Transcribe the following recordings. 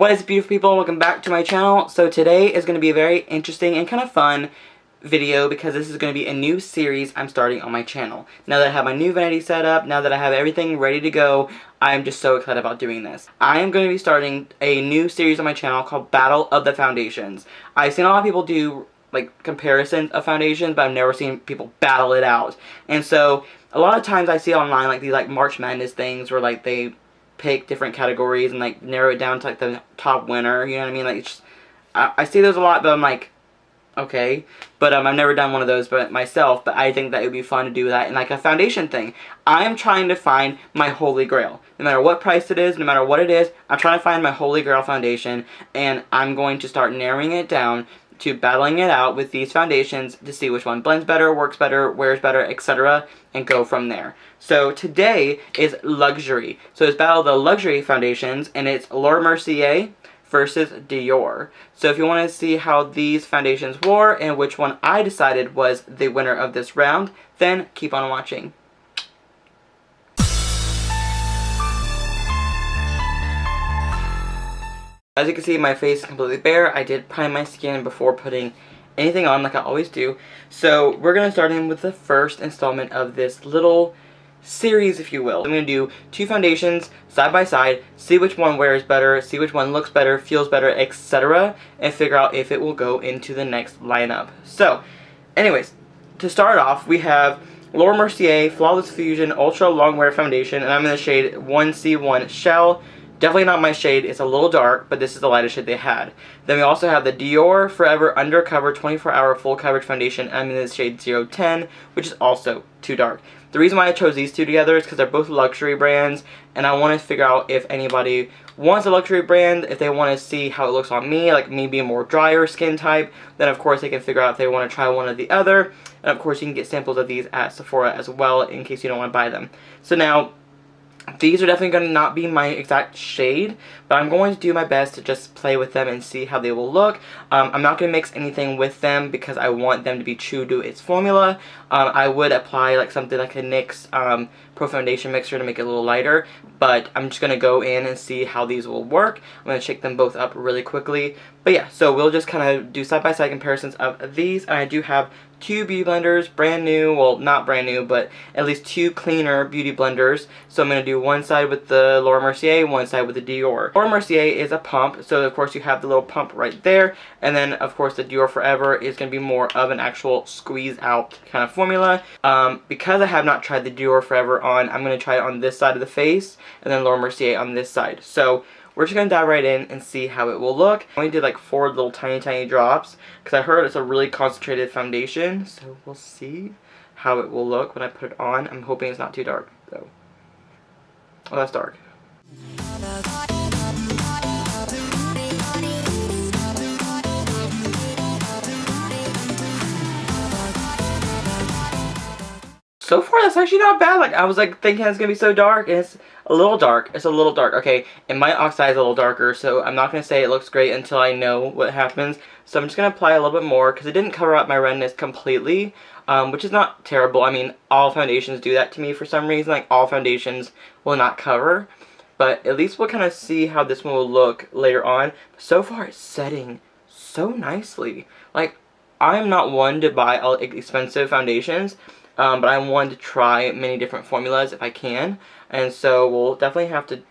What is beautiful people, welcome back to my channel. So today is going to be a very interesting and kind of fun video because this is going to be a new series I'm starting on my channel. Now that I have my new vanity set up, now that I have everything ready to go, I'm just so excited about doing this. I am going to be starting a new series on my channel called Battle of the Foundations. I've seen a lot of people do like comparisons of foundations, but I've never seen people battle it out. And so a lot of times I see online like these like March Madness things where like they pick different categories and like narrow it down to like the top winner, you know what I mean? Like it's just, I see those a lot, but I'm like, okay, but I've never done one of those but myself, but I think that it would be fun to do that in like a foundation thing. I'm trying to find my holy grail. No matter what price it is, no matter what it is, I'm trying to find my holy grail foundation, and I'm going to start narrowing it down to battling it out with these foundations to see which one blends better, works better, wears better, etc. and go from there. So today is luxury. So it's Battle of the Luxury Foundations, and it's Laura Mercier versus DIOR. So if you want to see how these foundations were and which one I decided was the winner of this round, then keep on watching. As you can see, my face is completely bare. I did prime my skin before putting anything on like I always do. So we're going to start in with the first installment of this little series, if you will. I'm going to do two foundations side by side, see which one wears better, see which one looks better, feels better, etc. and figure out if it will go into the next lineup. So, anyways, to start off, we have Laura Mercier Flawless Fusion Ultra Longwear Foundation, and I'm in the shade 1C1 Shell. Definitely not my shade, it's a little dark, but this is the lightest shade they had. Then we also have the DIOR Forever Undercover 24-Hour Full Coverage Foundation. I'm in the shade 010, which is also too dark. The reason why I chose these two together is because they're both luxury brands, and I want to figure out if anybody wants a luxury brand, if they want to see how it looks on me, like me being more drier skin type, then of course they can figure out if they want to try one or the other. And of course you can get samples of these at Sephora as well in case you don't want to buy them. So now, these are definitely going to not be my exact shade, but I'm going to do my best to just play with them and see how they will look. I'm not going to mix anything with them because I want them to be true to its formula. I would apply like something like a NYX Pro Foundation Mixer to make it a little lighter, but I'm just going to go in and see how these will work. I'm going to shake them both up really quickly. But yeah, so we'll just kind of do side-by-side comparisons of these, and I do have two beauty blenders, brand new, well not brand new, but at least two cleaner beauty blenders. So I'm going to do one side with the Laura Mercier, one side with the DIOR. Laura Mercier is a pump, so of course you have the little pump right there, and then of course the DIOR Forever is going to be more of an actual squeeze out kind of formula. Because I have not tried the DIOR Forever on, I'm going to try it on this side of the face, and then Laura Mercier on this side. So we're just going to dive right in and see how it will look. I only did like 4 little tiny drops because I heard it's a really concentrated foundation. So we'll see how it will look when I put it on. I'm hoping it's not too dark though. Oh, that's dark. So far, that's actually not bad. Like, I was like thinking it's gonna be so dark, and it's a little dark. It's a little dark. Okay, and my oxide is a little darker, so I'm not gonna say it looks great until I know what happens. So I'm just gonna apply a little bit more because it didn't cover up my redness completely, which is not terrible. I mean, all foundations do that to me for some reason. Like, all foundations will not cover, but at least we'll kind of see how this one will look later on. So far, it's setting so nicely. Like, I'm not one to buy all expensive foundations. But I wanted to try many different formulas if I can, and so we'll definitely have to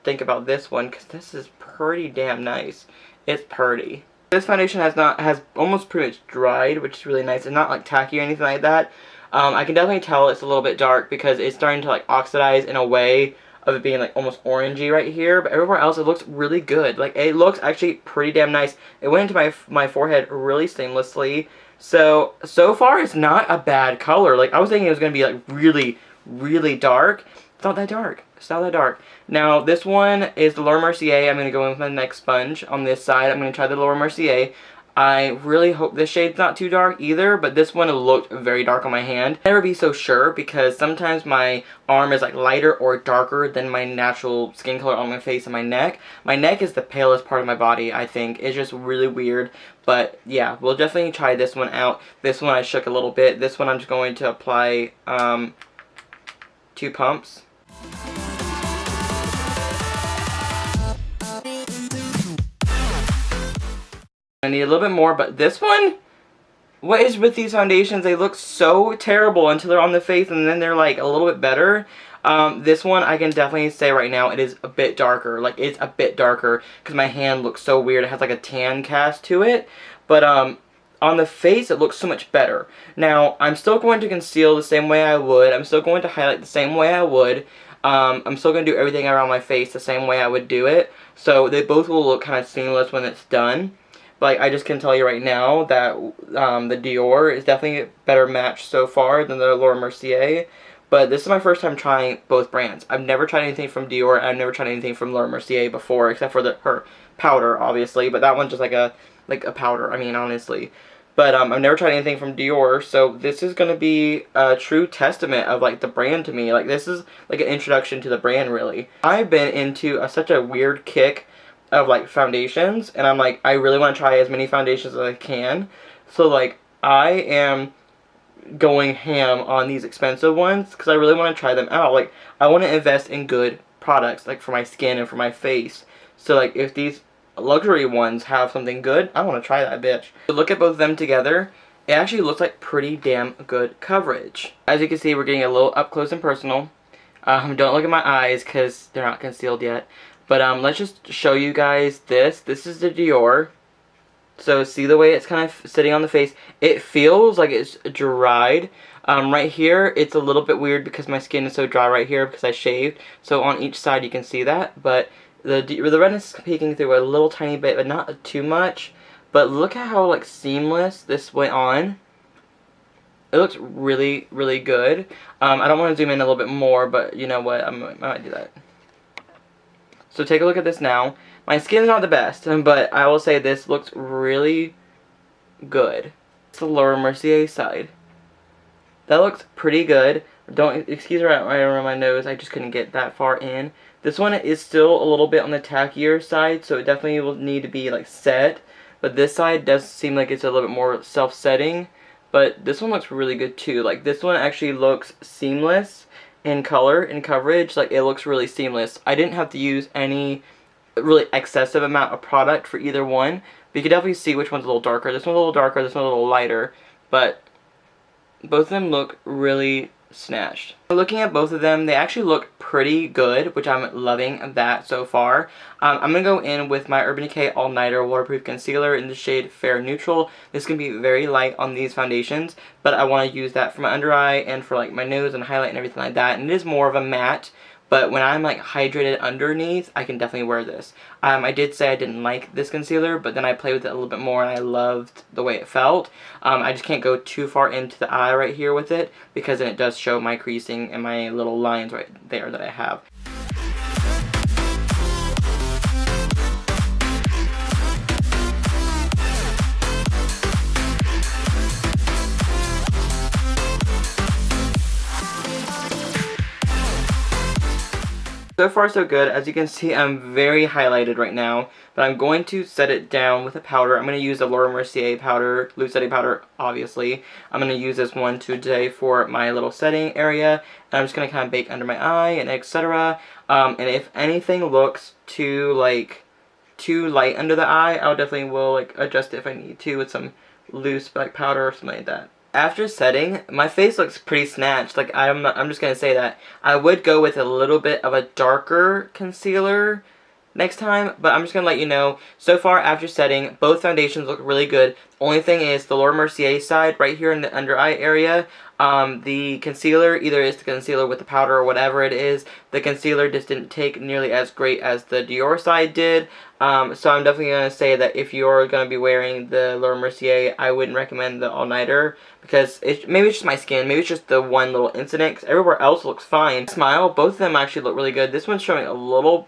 think about this one because this is pretty damn nice. It's pretty. This foundation has almost pretty much dried, which is really nice. It's not like tacky or anything like that. I can definitely tell it's a little bit dark because it's starting to like oxidize in a way of it being like almost orangey right here, but everywhere else it looks really good. Like, it looks actually pretty damn nice. It went into my forehead really seamlessly. So far it's not a bad color. Like, I was thinking it was going to be like really dark. It's not that dark. It's not that dark. Now, this one is the Laura Mercier. I'm going to go in with my NYX sponge on this side. I'm going to try the Laura Mercier. I really hope this shade's not too dark either, but this one looked very dark on my hand. I'll never be so sure because sometimes my arm is like lighter or darker than my natural skin color on my face and my neck. My neck is the palest part of my body, I think. It's just really weird, but yeah, we'll definitely try this one out. This one I shook a little bit. This one I'm just going to apply 2 pumps. I need a little bit more, but this one, what is with these foundations? They look so terrible until they're on the face, and then they're like a little bit better. This one, I can definitely say right now, it is a bit darker. Like, it's a bit darker because my hand looks so weird. It has like a tan cast to it. But on the face, it looks so much better. Now, I'm still going to conceal the same way I would. I'm still going to highlight the same way I would. I'm still going to do everything around my face the same way I would do it. So they both will look kind of seamless when it's done. But I just can tell you right now that the Dior is definitely a better match so far than the Laura Mercier. But this is my first time trying both brands. I've never tried anything from Dior. I've never tried anything from Laura Mercier before, except for her powder, obviously. But that one's just like a powder, I mean, honestly. But I've never tried anything from Dior, so this is going to be a true testament of, like, the brand to me. Like, this is, like, an introduction to the brand, really. I've been into such a weird kick of, like, foundations, and I'm like, I really want to try as many foundations as I can. So, like, I am going ham on these expensive ones, because I really want to try them out. Like, I want to invest in good products, like, for my skin and for my face. So, like, if these luxury ones have something good, I want to try that bitch. Look at both of them together. It actually looks like pretty damn good coverage. As you can see, we're getting a little up close and personal. Don't look at my eyes because they're not concealed yet. But let's just show you guys this. This is the Dior. So see the way it's kind of sitting on the face. It feels like it's dried. Right here, it's a little bit weird because my skin is so dry right here because I shaved. So on each side you can see that. But the redness is peeking through a little tiny bit, but not too much. But look at how, like, seamless this went on. It looks really, really good. I don't want to zoom in a little bit more, but you know what? I might do that. So take a look at this now. My skin's not the best, but I will say this looks really good. It's the Laura Mercier side. That looks pretty good. Don't excuse right around my nose. I just couldn't get that far in. This one is still a little bit on the tackier side, so it definitely will need to be, like, set. But this side does seem like it's a little bit more self-setting. But this one looks really good too. Like, this one actually looks seamless in color and coverage. Like, it looks really seamless. I didn't have to use any really excessive amount of product for either one. But you can definitely see which one's a little darker. This one's a little darker, this one's a little lighter. But both of them look really snatched. Looking at both of them, they actually look pretty good, which I'm loving that so far. I'm going to go in with my Urban Decay All Nighter Waterproof Concealer in the shade Fair Neutral. This can be very light on these foundations, but I want to use that for my under eye and for, like, my nose and highlight and everything like that. And it is more of a matte, but when I'm, like, hydrated underneath, I can definitely wear this. I did say I didn't like this concealer, but then I played with it a little bit more and I loved the way it felt. I just can't go too far into the eye right here with it, because then it does show my creasing and my little lines right there that I have. So far so good. As you can see, I'm very highlighted right now, but I'm going to set it down with a powder. I'm going to use the Laura Mercier powder, loose setting powder, obviously. I'm going to use this one today for my little setting area, and I'm just going to kind of bake under my eye and etc. And if anything looks too light under the eye, I'll definitely will, like, adjust it if I need to with some loose, like, powder or something like that. After setting, my face looks pretty snatched. Like, I'm just gonna say that I would go with a little bit of a darker concealer next time, but I'm just gonna let you know. So far, after setting, both foundations look really good. The only thing is the Laura Mercier side, right here in the under eye area, the concealer, either is the concealer with the powder or whatever it is, the concealer just didn't take nearly as great as the Dior side did. So I'm definitely going to say that if you're going to be wearing the Laura Mercier, I wouldn't recommend the all-nighter, because maybe it's just my skin, maybe it's just the one little incident, because everywhere else looks fine. Smile, both of them actually look really good. This one's showing a little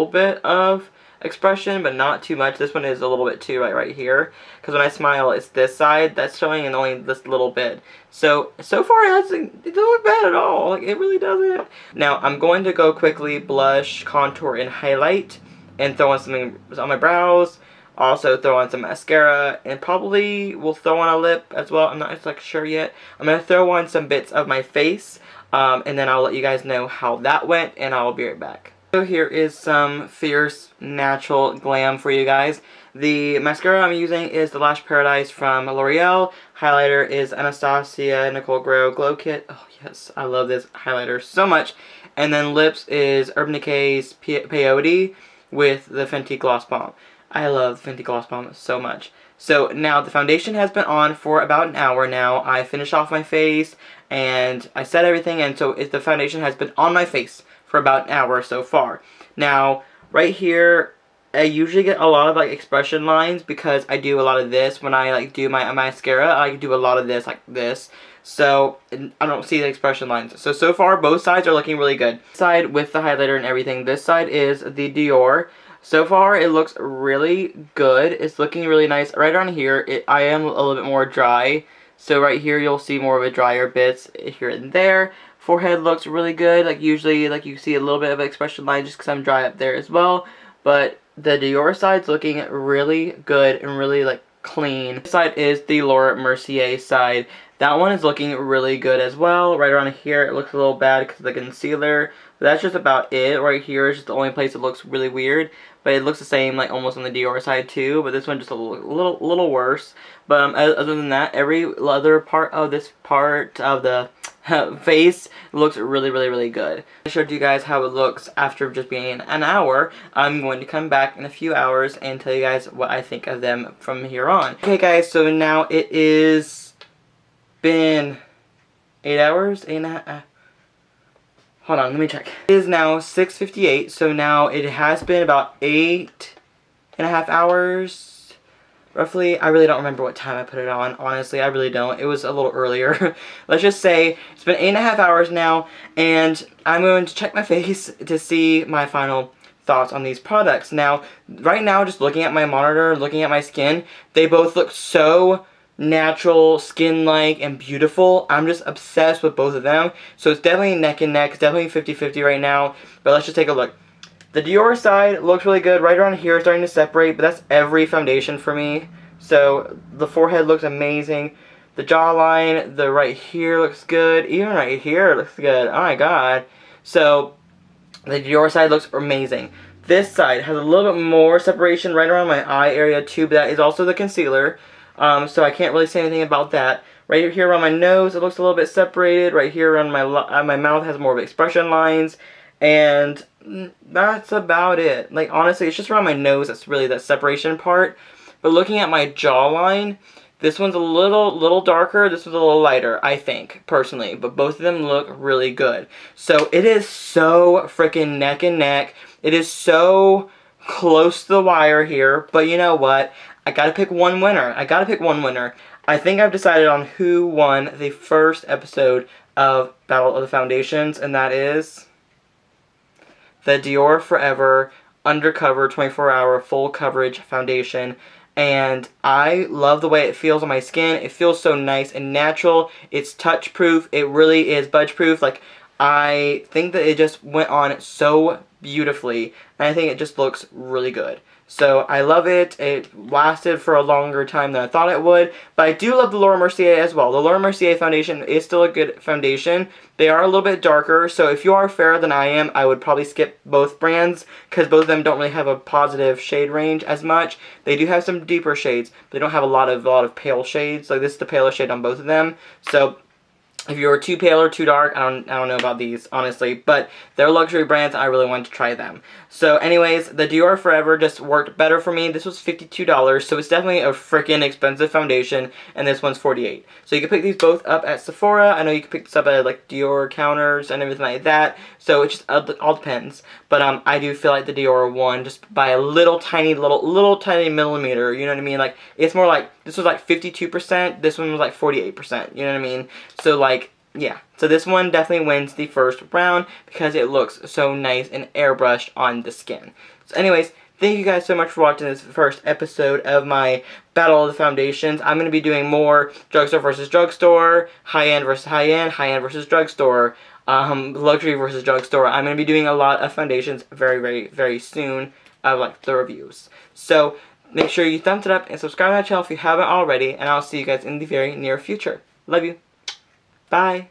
bit of expression, but not too much. This one is a little bit too right here, because when I smile, it's this side that's showing and only this little bit. So far it doesn't look bad at all. Like, it really doesn't. Now I'm going to go quickly blush, contour, and highlight, and throw on something on my brows. Also throw on some mascara, and probably will throw on a lip as well. I'm not like sure yet. I'm gonna throw on some bits of my face, and then I'll let you guys know how that went, and I'll be right back. So here is some Fierce Natural Glam for you guys. The mascara I'm using is the Lash Paradise from L'Oreal. Highlighter is Anastasia Nicole Grow Glow Kit. Oh yes, I love this highlighter so much. And then lips is Urban Decay's Peyote with the Fenty Gloss Bomb. I love the Fenty Gloss Bomb so much. So now the foundation has been on for about an hour now. I finished off my face and I set everything, and so the foundation has been on my face for about an hour so far. Now, right here, I usually get a lot of like expression lines because I do a lot of this when I like do my mascara. I do a lot of this like this, so I don't see the expression lines. So far both sides are looking really good. Side with the highlighter and everything. This side is the Dior. So far it looks really good. It's looking really nice. Right on here, I am a little bit more dry. So right here you'll see more of a drier bits here and there. Forehead looks really good. Like usually like you see a little bit of an expression line just because I'm dry up there as well. But the Dior side's looking really good and really like clean. This side is the MERCIER side. That one is looking really good as well. Right around here it looks a little bad because of the concealer. But that's just about it. Right here is just the only place that looks really weird. But it looks the same like almost on the Dior side too. But this one just a little worse. But other than that, every other part of this part of the face looks really good. I showed you guys how it looks after just being an hour. I'm going to come back in a few hours and tell you guys what I think of them from here on. Okay guys, so now it is been 8 hours, 8.5. Hold on, let me check. It is now 6:58, so now it has been about 8.5 hours, roughly. I really don't remember what time I put it on. Honestly, I really don't. It was a little earlier. Let's just say it's been 8.5 hours now, and I'm going to check my face to see my final thoughts on these products. Now, right now, just looking at my monitor, looking at my skin, they both look so natural, skin-like, and beautiful. I'm just obsessed with both of them. So it's definitely neck and neck. It's definitely 50-50 right now. But let's just take a look. The Dior side looks really good. Right around here, starting to separate, but that's every foundation for me. So the forehead looks amazing. The jawline, the right here looks good. Even right here looks good. Oh my god. So the Dior side looks amazing. This side has a little bit more separation right around my eye area too, but that is also the concealer. So I can't really say anything about that. Right here around my nose, it looks a little bit separated. Right here around my mouth has more of expression lines. And that's about it. Like, honestly, it's just around my nose that's really that separation part. But looking at my jawline, this one's a little darker. This one's a little lighter, I think, personally. But both of them look really good. So it is so freaking neck and neck. It is so close to the wire here. But you know what? I gotta pick one winner. I think I've decided on who won the first episode of Battle of the Foundations, and that is the Dior Forever Undercover 24-Hour Full Coverage Foundation. And I love the way it feels on my skin. It feels so nice and natural. It's touch proof. It really is budge proof. Like, I think that it just went on so beautifully, and I think it just looks really good. So I love it. It lasted for a longer time than I thought it would. But I do love the MERCIER as well. The MERCIER foundation is still a good foundation. They are a little bit darker, so if you are fairer than I am, I would probably skip both brands because both of them don't really have a positive shade range as much. They do have some deeper shades. They don't have a lot of pale shades. Like, this is the palest shade on both of them. So if you were too pale or too dark, I don't know about these, honestly. But they're luxury brands, and I really wanted to try them. So anyways, the Dior Forever just worked better for me. This was $52, so it's definitely a freaking expensive foundation, and this one's $48. So you can pick these both up at Sephora. I know you can pick this up at like Dior counters and everything like that. So it just all depends. But I do feel like the Dior won just by a little tiny millimeter. You know what I mean? Like, it's more like this was like 52%. This one was like 48%. You know what I mean? So like, yeah, so this one definitely wins the first round because it looks so nice and airbrushed on the skin. So anyways, thank you guys so much for watching this first episode of my Battle of the Foundations. I'm going to be doing more drugstore versus drugstore, high-end versus high-end, high-end versus drugstore, luxury versus drugstore. I'm going to be doing a lot of foundations very soon of like the reviews. So make sure you thumbs it up and subscribe to my channel if you haven't already, and I'll see you guys in the very near future. Love you. Bye.